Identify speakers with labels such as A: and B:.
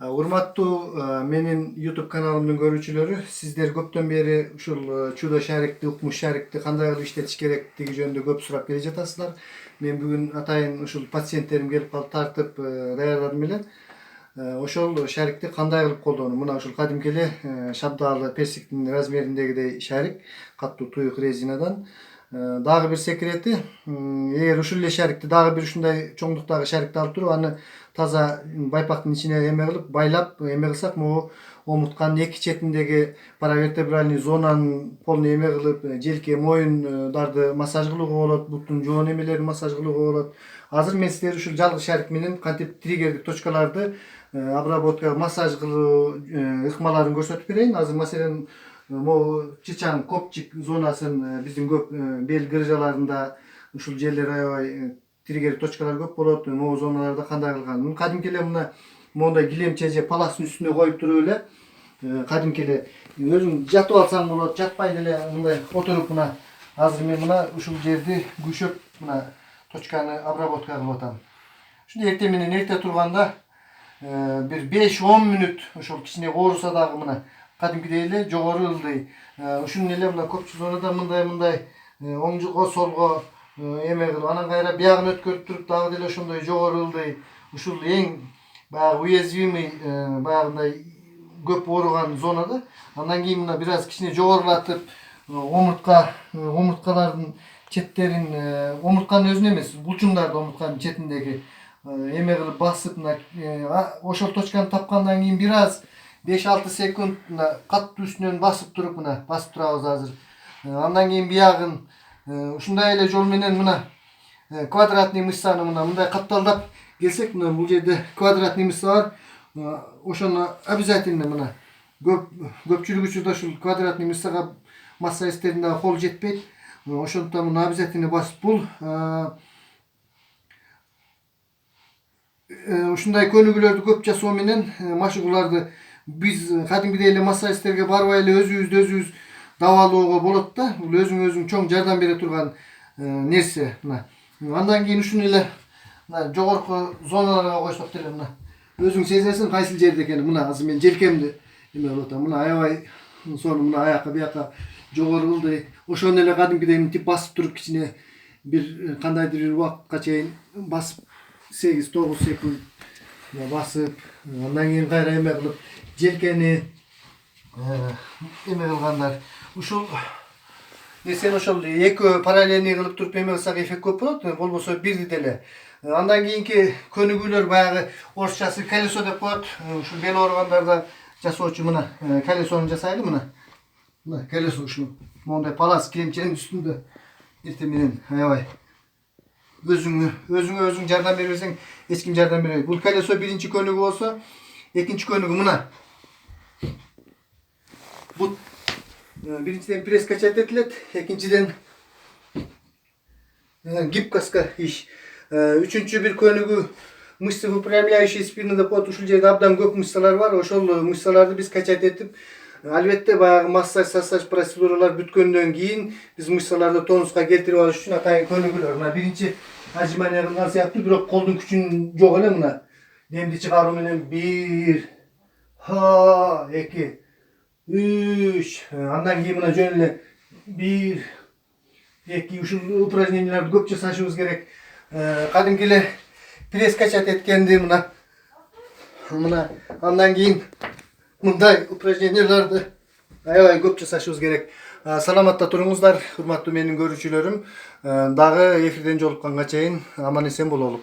A: Урматтуу менин YouTube каналымдын көрүүчүлөрү, сиздер көптөн бери ушул чудо шарикти, укмуш шарикти кандай кылып иштетиш керектиги жөнүндө көп сурап келе жатасыздар. Мен бүгүн атайын ушул пациенттерим келип калып тартып даярдадым эле. Ошол шарикти кандай кылып колдонуу? Мына ушул кадимки эле шабдаалы персиктин размериндегидей шарик, катуу туюк резинадан. Дагы бир секрети, эгер ушул эле шарикти дагы бир ушундай чоңдуктагы шарикти алып туруп, аны таза байпактын ичине эме кылып байлап эме кылсак, могу омуртканын эки четиндеги паравертебральный зонанын полный эме кылып, желке, моюндарды массаж кылууга болот, буттун жоон эмелерин массаж кылууга болот. Азыр мен сиздерге ушул жалгыз шарик менен кантип триггердик точкаларды обработка, массаж кылуу ыкмаларын көрсөтүп берейин. Азыр маселен могу чычаң, копчик зонасын биздин көп бел грыжаларында ушул жерлер аябай триггер точкалар көп болот. Могу зоналарда кандай кылган? Кадимки эле мына мондай килемче же паластын үстүнө коюп туруп эле кадимки эле өзүң жатып алсаң болот, жатпай деле мындай отуруп мына азыр мен мына ушул жерди күшөп мына точканы обработка кылып атам. Ушунда эртең менен эрте турганда бир 5-10 мүнөт ошол кичине ооруса дагы мына кадимкидей эле жогору ылдый. Ушуну эле мына көпчү зонада мындай оңго солго эме кылып, анан кайра биягын өткөрүп туруп дагы деле ошондой жогору ылдый. Ушул эң баягы уязвимый, баягындай көп ооруган зонада. Андан кийин мына бир аз кичине жогорулатып, омурткалардын четтерин, омуртканын өзүн эмес, булчуңдарды омуртканын четиндеги эме кылып басып, мына ошол точканы тапкандан кийин бир аз 5-6 секунд мына каттуу үстүнөн басып туруп, мына басып турабыз азыр. Андан кийин биягын ушундай эле жол менен мына квадратный мышцаны мындай катталдап келсек, мына бул жерде квадратный мышца бар. Ошону обязательно мына көпчүлүк учурда ушул квадратный мышцага массажисттердин кол жетпейт. Ошондуктан мына обязательно басып бул ушундай көнүгүүлөрдү көп жасоо менен машыгууларды биз кадимкидей эле массажисттерге барбай эле өзүбүз дабалоого болот да. Бул өзүң чоң жардам бере турган нерсе. Мына андан кийин ушуну эле мына жогорку зоналарга койсок деле мына өзүң сезесиң кайсыл жерде экенин. Мына азыр мен желкемди эме кылып атам. Мына аябай сону мына аякка бияка жогору ылдый. Ошону эле кадимкидей мынтип басып туруп кичине бир кандайдыр бир убакытка чейин басып 8-9 секунд басып, андан кийин кайра эме кылып желкени эме кылгандар. Ушул нерсени ошол экөө параллельный кылып туруп эме кылсак эффект көп болот, болбосо бирди деле. Андан кийинки көнүгүүлөр баягы орусчасы колесо деп коет. Ушул бел ооругандарда жасоочу мына колесону жасайлы мына. Мына колесо ушул мондай палас килемченин үстүндө эртең менен аябай өзүң жардам бере берсең эч ким жардам бербейт. Бул колесо биринчи көнүгүү болсо, экинчи көнүгүү мына. Бут биринчиден пресс качать этилет, экинчиден гибкостка иш. Үчүнчү бир көнүгүү мышцы выпрямляющие спину деп коет. Ушул жерде абдан көп мышцалар бар. Ошол мышцаларды биз качать этип, албетте баягы массаж процедуралар бүткөндөн кийин биз мышцаларды тонуска келтирип алыш үчүн атайын көнүгүүлөр. Мына биринчи отжимание кылган сыяктуу, бирок колдун күчүн жок эле. Мына демди чыгаруу менен 1 2 3, андан кийин мына жөн эле 1 2 ушул упражненияларды көп жасашыбыз керек. Кадимки эле пресс качать эткенди мына андан кийин мындай упражненияларды аябай көп жасашыбыз керек. Саламатта туруңуздар, урматтуу менин көрүүчүлөрүм. Дагы эфирден жолукканга чейин аман эсен бололук.